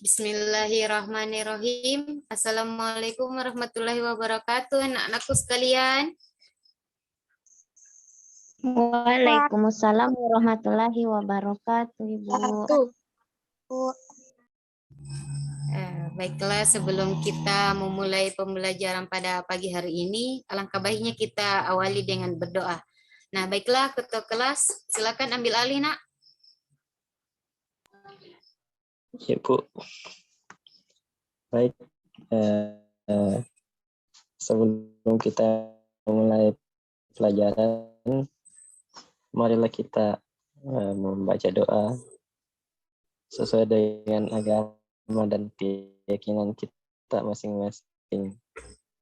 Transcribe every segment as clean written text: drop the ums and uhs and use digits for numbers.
Bismillahirrahmanirrahim. Assalamualaikum warahmatullahi wabarakatuh, anak-anakku sekalian. Waalaikumsalam warahmatullahi wabarakatuh, Ibu. Baiklah, sebelum kita memulai pembelajaran pada pagi hari ini, alangkah baiknya kita awali dengan berdoa. Nah, baiklah, ketua kelas, silakan ambil alih, Nak. Ya, Bu. Baik, sebelum kita mulai pelajaran, marilah kita membaca doa sesuai dengan agama dan keyakinan kita masing-masing.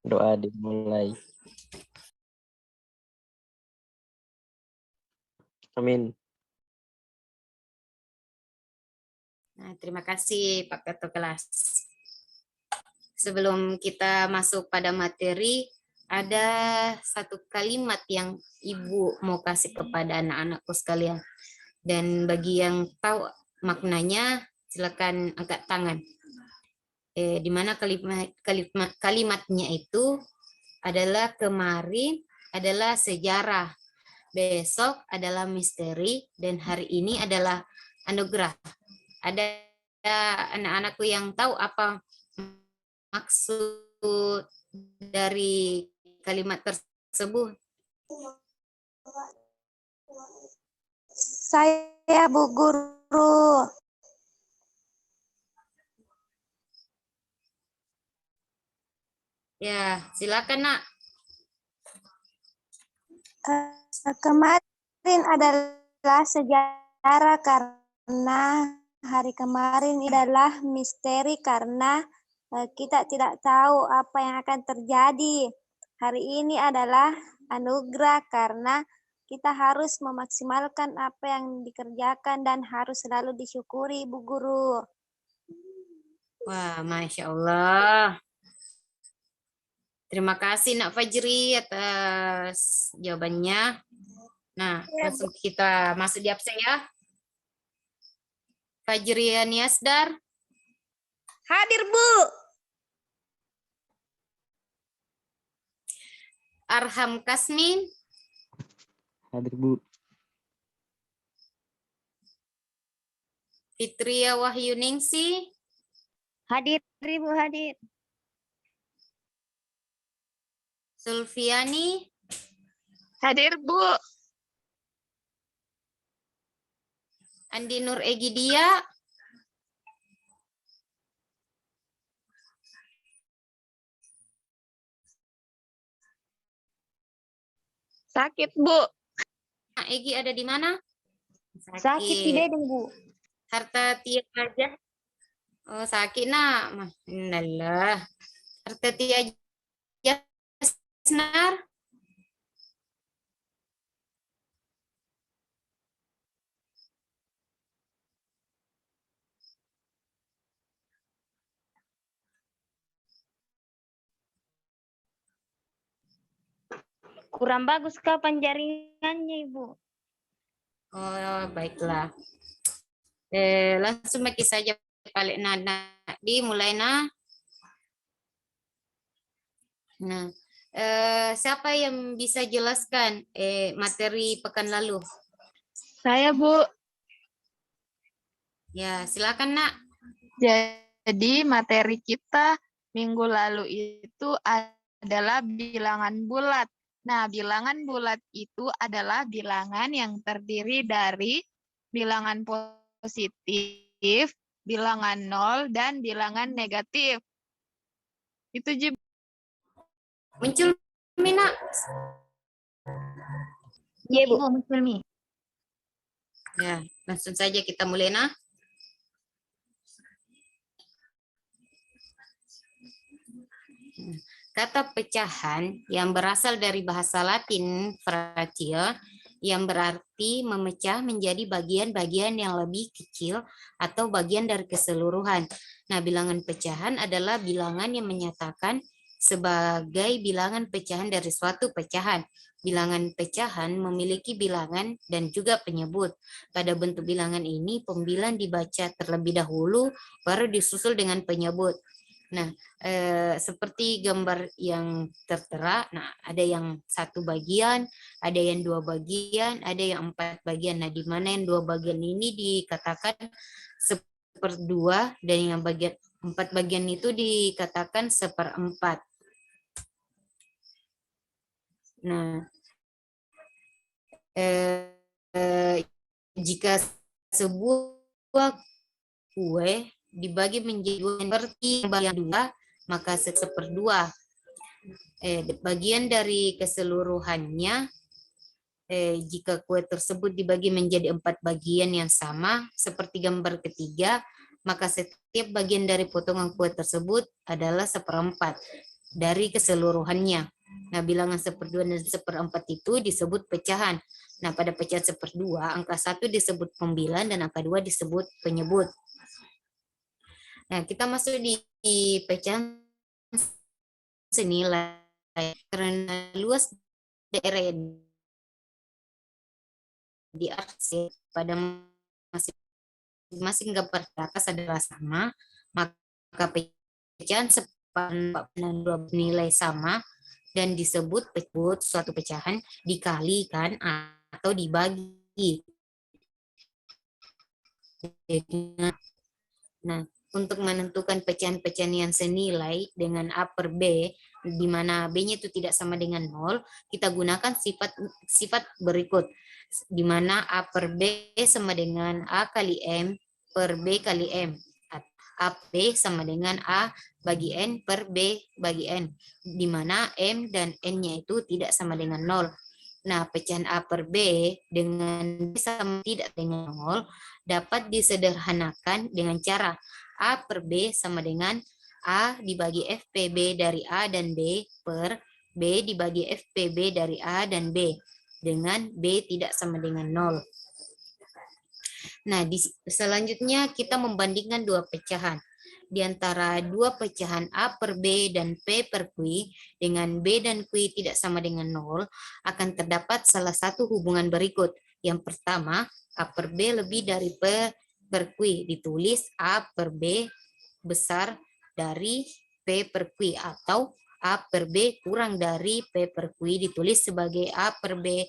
Doa dimulai. Amin. Nah, terima kasih Pak Ketua Kelas. Sebelum kita masuk pada materi, ada satu kalimat yang Ibu mau kasih kepada anak-anakku sekalian. Dan bagi yang tahu maknanya, silakan angkat tangan. Di mana kalimatnya itu adalah kemarin adalah sejarah, besok adalah misteri, dan hari ini adalah anugerah. Ada anak-anakku yang tahu apa maksud dari kalimat tersebut? Saya Bu Guru. Ya, silakan, Nak. Kemarin adalah sejarah karena hari kemarin adalah misteri karena kita tidak tahu apa yang akan terjadi. Hari ini adalah anugerah karena kita harus memaksimalkan apa yang dikerjakan dan harus selalu disyukuri, Bu Guru. Wah, Masya Allah. Terima kasih Nak Fajri atas jawabannya. Nah, langsung kita masuk di absen ya. Fajri Yasdar. Hadir, Bu. Arham Kasmin. Hadir, Bu. Fitria Wahyuningsi. Hadir, Ibu, hadir. Sulfiani. Hadir, Bu. Andi Nur Egidia. Sakit, Bu. Nah, Egi ada di mana? Sakit tidak, Bu. Harta Tia aja. Oh, sakit, Nak. Alhamdulillah. Harta Tia Jasnar. Kurang bagus kapan jaringannya, Ibu? Oh, baiklah. Langsung maki saja balik Nana. Dimulai Nah, siapa yang bisa jelaskan materi pekan lalu? Saya, Bu. Ya, silakan Nak. Jadi materi kita minggu lalu itu adalah bilangan bulat. Nah, bilangan bulat itu adalah bilangan yang terdiri dari bilangan positif, bilangan nol, dan bilangan negatif. Itu Ji. Muncul Mina. Iya, Bu, muncul Mi. Ya, langsung saja kita mulai Nah. Kata pecahan yang berasal dari bahasa Latin fractio yang berarti memecah menjadi bagian-bagian yang lebih kecil atau bagian dari keseluruhan. Nah, bilangan pecahan adalah bilangan yang menyatakan sebagai bilangan pecahan dari suatu pecahan. Bilangan pecahan memiliki bilangan dan juga penyebut. Pada bentuk bilangan ini, pembilang dibaca terlebih dahulu, baru disusul dengan penyebut. Nah, seperti gambar yang tertera, nah ada yang 1 bagian, ada yang 2 bagian, ada yang 4 bagian. Nah, di mana yang 2 bagian ini dikatakan 1/2 dan yang bagian 4 bagian itu dikatakan 1/4. Nah, jika sebuah kue dibagi menjadi seperti bagian 2, maka 1/2. Bagian dari keseluruhannya, jika kue tersebut dibagi menjadi 4 bagian yang sama, seperti gambar ketiga, maka setiap bagian dari potongan kue tersebut adalah 1/4 dari keseluruhannya. Nah, bilangan 1/2 dan 1/4 itu disebut pecahan. Nah, pada pecahan 1/2, angka 1 disebut pembilang dan angka 2 disebut penyebut. Nah, kita masuk di pecahan senilai. Karena luas daerah yang diakses pada masing-masing gambar di atas adalah sama, maka pecahan 1/4 nilai sama dan disebut suatu pecahan dikalikan atau dibagi. Nah, untuk menentukan pecahan-pecahan yang senilai dengan A per B, di mana B-nya itu tidak sama dengan 0, kita gunakan sifat berikut, di mana A per B sama dengan A kali M per B kali M. A B sama dengan A bagi N per B bagi N, di mana M dan N-nya itu tidak sama dengan 0. Nah, pecahan A per B dengan B sama tidak dengan 0 dapat disederhanakan dengan cara A per B sama dengan A dibagi FPB dari A dan B per B dibagi FPB dari A dan B, dengan B tidak sama dengan 0. Nah, selanjutnya kita membandingkan 2 pecahan. Di antara 2 pecahan A per B dan P per Q, dengan B dan Q tidak sama dengan 0, akan terdapat salah satu hubungan berikut. Yang pertama, A per B lebih dari P per Q, ditulis A per B besar dari P per Q, atau A per B kurang dari P per Q, ditulis sebagai A per B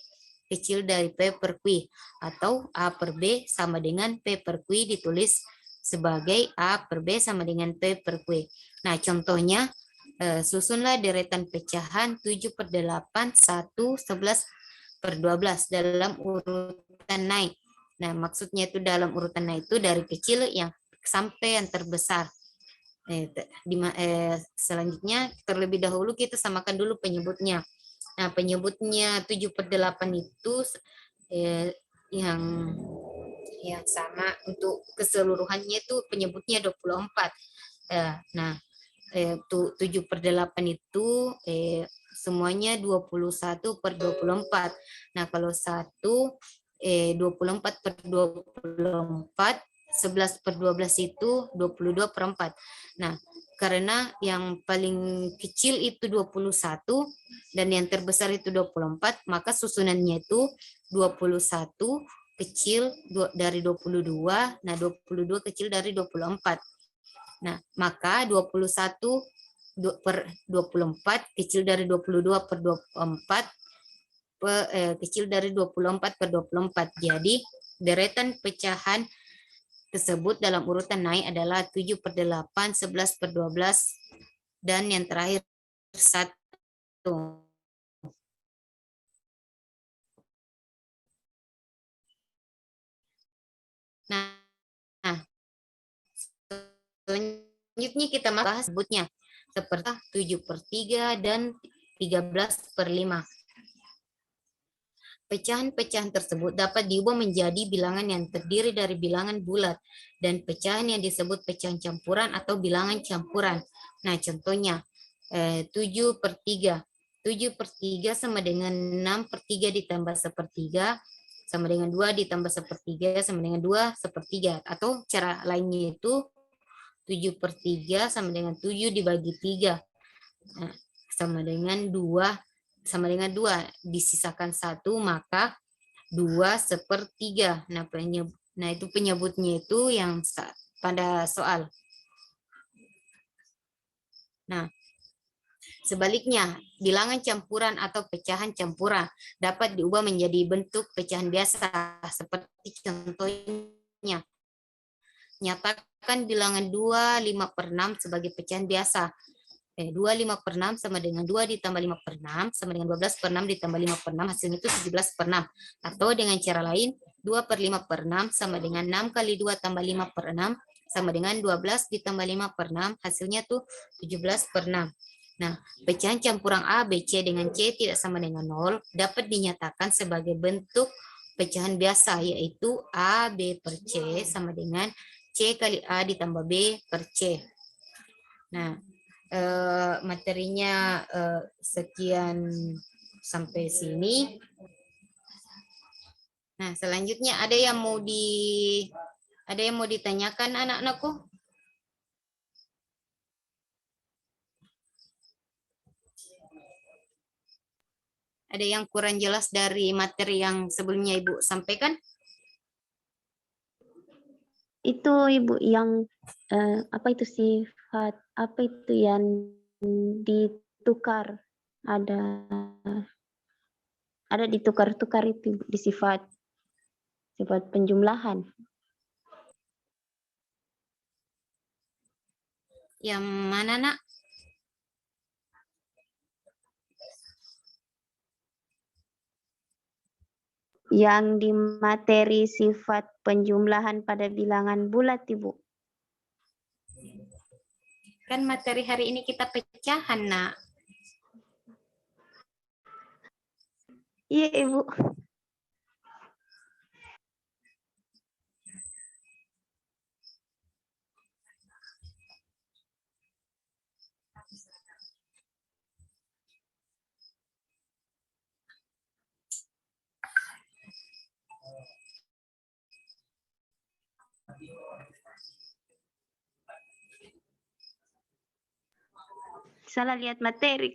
kecil dari P per Q, atau A per B sama dengan P per Q, ditulis sebagai A per B sama dengan P per Q. Nah, contohnya, susunlah deretan pecahan 7/8, 1, 11/12 dalam urutan naik. Nah, maksudnya itu dalam urutan naik itu dari kecil yang sampai yang terbesar. Selanjutnya, terlebih dahulu kita samakan dulu penyebutnya. Nah, penyebutnya 7/8 itu yang sama untuk keseluruhannya itu penyebutnya 24. Nah, 7/8 itu semuanya 21/24. Nah, kalau 24/24, 11/12 itu 22/4. Nah, karena yang paling kecil itu 21 dan yang terbesar itu 24, maka susunannya itu 21 kecil dari 22, nah 22 kecil dari 24. Nah, maka 21/24 kecil dari 22/24 kecil dari 24/24. Jadi, deretan pecahan tersebut dalam urutan naik adalah 7/8, 11/12, dan yang terakhir 1. Nah, selanjutnya kita bahas sebutnya seperti 7/3 dan 13/5. Pecahan-pecahan tersebut dapat diubah menjadi bilangan yang terdiri dari bilangan bulat dan pecahan yang disebut pecahan campuran atau bilangan campuran. Nah, contohnya 7/3. 7/3 sama dengan 6/3 ditambah 1/3 sama dengan 2 ditambah 1/3 sama dengan 2/3. Atau cara lainnya itu 7/3 sama dengan 7 dibagi 3. Nah, sama dengan 2, disisakan 1, maka 2/3. Nah, itu penyebutnya itu yang pada soal. Nah, sebaliknya, bilangan campuran atau pecahan campuran dapat diubah menjadi bentuk pecahan biasa, seperti contohnya. Nyatakan bilangan 2/5/6 sebagai pecahan biasa. 2/5/6 sama dengan 2 ditambah 5/6 sama dengan 12/6 ditambah 5/6, hasilnya itu 17/6. Atau dengan cara lain, 2/5/6 sama dengan 6 kali 2 tambah 5/6 sama dengan 12 ditambah 5/6, hasilnya tuh 17/6. Nah, pecahan campuran A, B, C dengan C tidak sama dengan 0 dapat dinyatakan sebagai bentuk pecahan biasa, yaitu A, B per C sama dengan C kali A ditambah B per C. Nah, materinya sekian sampai sini. Nah, selanjutnya ada yang mau ditanyakan anak-anakku? Ada yang kurang jelas dari materi yang sebelumnya Ibu sampaikan? Itu Ibu yang apa itu sifat, apa itu yang ditukar, ada ditukar-tukar itu di sifat penjumlahan. Yang mana, Nak? Yang di materi sifat penjumlahan pada bilangan bulat, Ibu. Kan materi hari ini kita pecahan, Nak. Iya, Ibu. Salah lihat materi.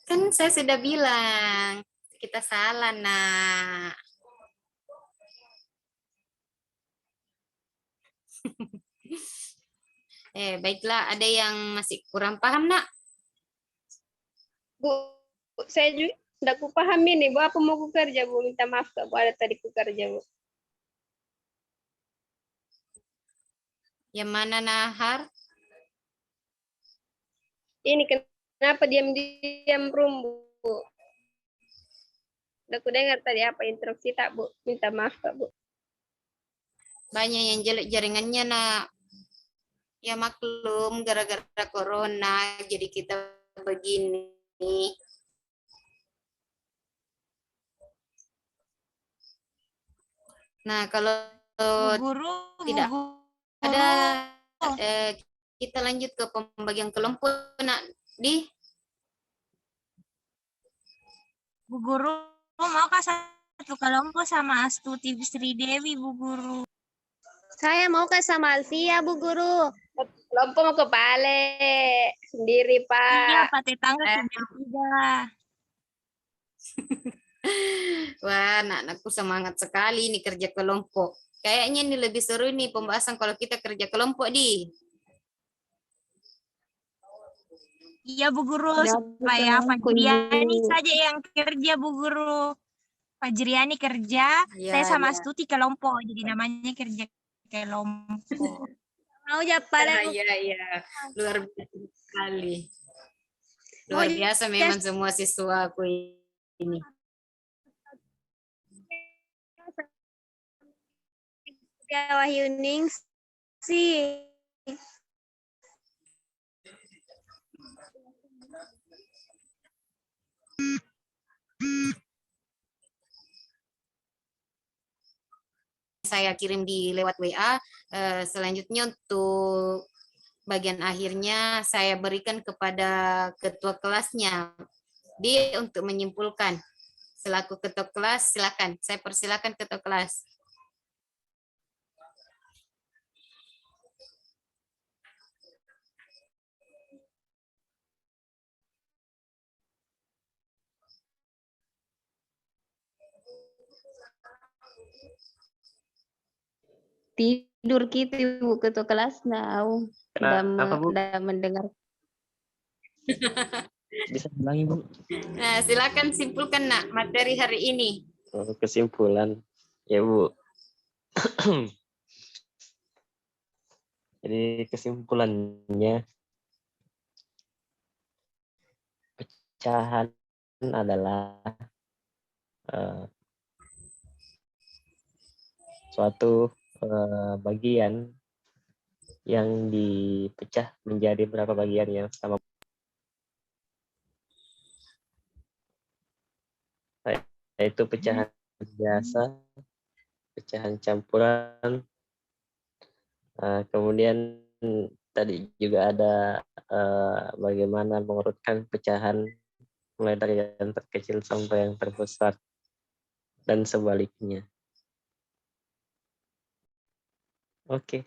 Kan saya sudah bilang, kita salah, Nak. Baiklah, ada yang masih kurang paham, Nak? Bu, saya juga tidak kupahami nih, Bu. Apa mau ku kerja, Bu? Minta maaf, Kak, Bu. Ada tadi ku kerja, Bu. Yang mana, Nahar? Ini kenapa diam-diam room, Bu? Udah ku dengar tadi apa instruksi tak, Bu? Minta maaf, Kak, Bu. Banyak yang jelek jaringannya, Nak. Ya maklum, gara-gara corona, jadi kita begini. Nah, kalau tidak ada, kita lanjut ke pembagian kelompok, Nak. Bu Guru, mau ke satu kelompok sama Astuti Sri Dewi, Bu Guru. Saya mau ke sama Alfia, Bu Guru. Kelompok mau ke Pale. Sendiri, Pak. Iya, Pak Tetangga sudah. Wah, anak-anakku semangat sekali nih kerja kelompok. Kayaknya ini lebih seru nih pembahasan kalau kita kerja kelompok, Di. Iya, Bu Guru, supaya Pak Jiriani saja yang kerja, Bu Guru. Pak Jiriani kerja, Ya, saya sama ya. Astuti kelompok, jadi namanya kerja kelompok. Mau Pale. Iya. Luar biasa sekali. Luar biasa memang semua siswa aku ini. Wahyuning sih. Saya kirim di lewat WA. Selanjutnya untuk bagian akhirnya saya berikan kepada ketua kelasnya. Dia untuk menyimpulkan. Selaku ketua kelas, silakan. Saya persilakan ketua kelas. Tidur kita Ibu ketua kelas now. Kenapa, Bu? Udah mendengar. Bisa ulangi, Bu? Nah, silakan simpulkan nak materi hari ini. Kesimpulan. Ya, Bu. Jadi kesimpulannya, pecahan adalah suatu bagian yang dipecah menjadi beberapa bagian yang sama, yaitu pecahan biasa, pecahan campuran, kemudian tadi juga ada bagaimana mengurutkan pecahan mulai dari yang terkecil sampai yang terbesar dan sebaliknya. Oke.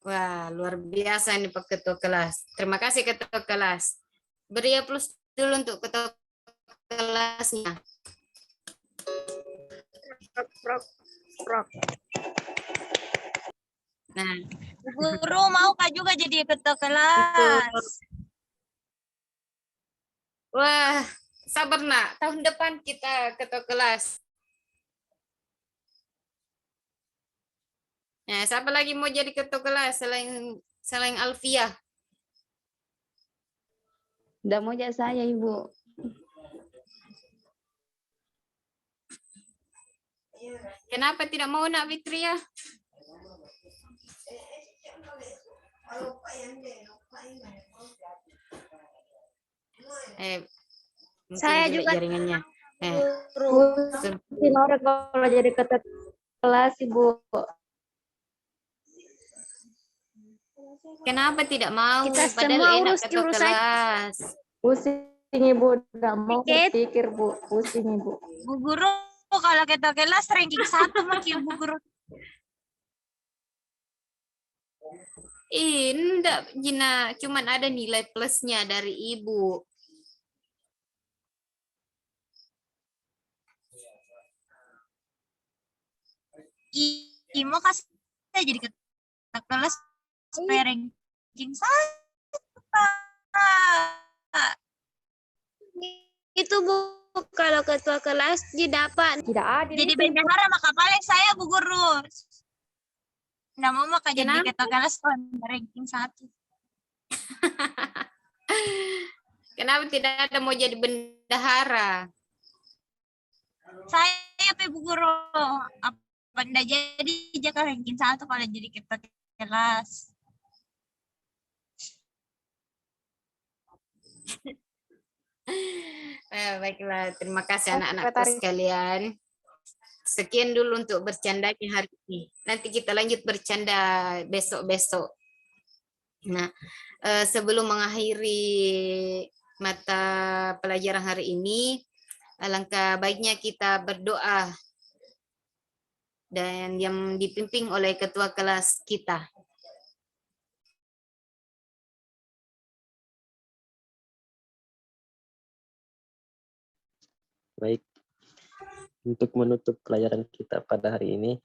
Wah, luar biasa ini Pak Ketua Kelas. Terima kasih Ketua Kelas. Beri aplaus dulu untuk Ketua Kelasnya. Nah, Guru mau Kak juga jadi ketua kelas. wah, sabar nak. Tahun depan kita Ketua Kelas. Nah, siapa lagi mau jadi Ketua Kelas selain Alfia? Udah mau jadi saya Ibu. Kenapa tidak mau nak Fitria? Saya jelek juga jaringannya. Guru kalau jadi ketua kelas Ibu. Kenapa tidak mau? Kita Padahal semua enak urus Ketua jurusan. Kelas. Pusing Ibu, nggak mau Dikit. berpikir Bu, pusing Ibu. Bu Guru kalau ketua kelas ranking 1 makin Bu Guru. Enggak, Jina, cuman ada nilai plusnya dari Ibu. Mau kasih saya jadi ketua kelas supaya ranking 1. Itu Bu, kalau ketua kelas didapat. Tidak adil. Jadi bendahara maka paling saya Bu Guru. Nggak mau maka jadi Kenapa? ketua kelas ranking 1. Kenapa tidak ada mau jadi bendahara? Saya Bu Guru. Apa nggak jadi jaka ranking 1 kalau jadi ketua kelas. Baiklah, terima kasih anak-anakku sekalian. Sekian dulu untuk bercandanya hari ini. Nanti kita lanjut bercanda besok-besok. Nah, sebelum mengakhiri mata pelajaran hari ini, alangkah baiknya kita berdoa dan yang dipimpin oleh ketua kelas kita. Baik. Untuk menutup pelajaran kita pada hari ini,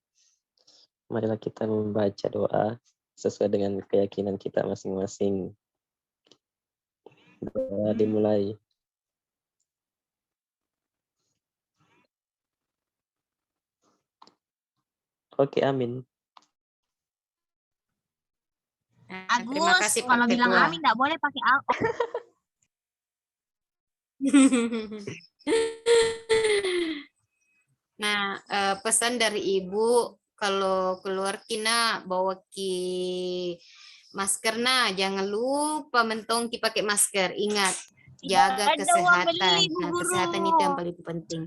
marilah kita membaca doa sesuai dengan keyakinan kita masing-masing. Doa dimulai. Oke, amin. Terima Agus, kasih Pak kalau bilang Ketua. amin nggak boleh pakai Nah, pesan dari Ibu, kalau keluar kina bawa ki masker nah, jangan lupa mentong ki pakai masker. Ingat, jaga ada uang beli, kesehatan. Bu Nah, Guru. kesehatan itu yang paling penting.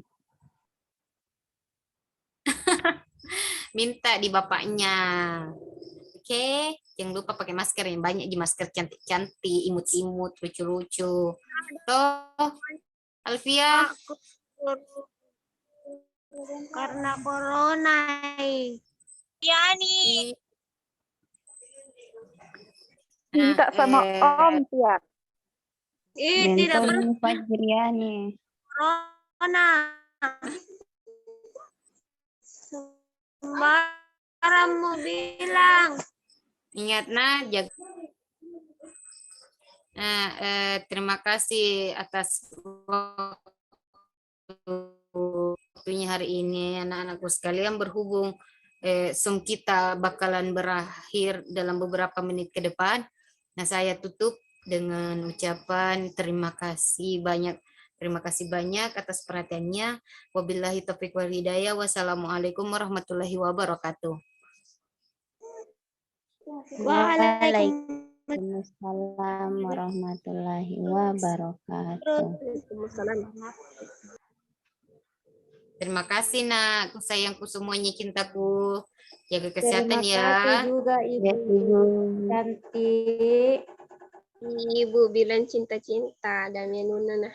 Minta di bapaknya. Oke, jangan lupa pakai masker yang banyak di masker cantik-cantik, imut-imut, lucu-lucu. Toh, Alfia? Karena corona. Ya nih. Minta sama Om ya. Tidak Mentor Fajriani. corona. Sembarang mau bilang. Ingat nah, terima kasih atas waktunya hari ini anak-anakku sekalian, berhubung Zoom kita bakalan berakhir dalam beberapa menit ke depan. Nah, saya tutup dengan ucapan terima kasih banyak. Terima kasih banyak atas perhatiannya. Wabillahi taufiq wal hidayah. Wassalamualaikum warahmatullahi wabarakatuh. Waalaikumsalam warahmatullahi wabarakatuh. Terima kasih nak, sayangku semuanya, cintaku. Jaga kesehatan Terima ya. kasih juga Ya, Ibu Ibu. cantik. Ibu bilang cinta-cinta dan menuna nah.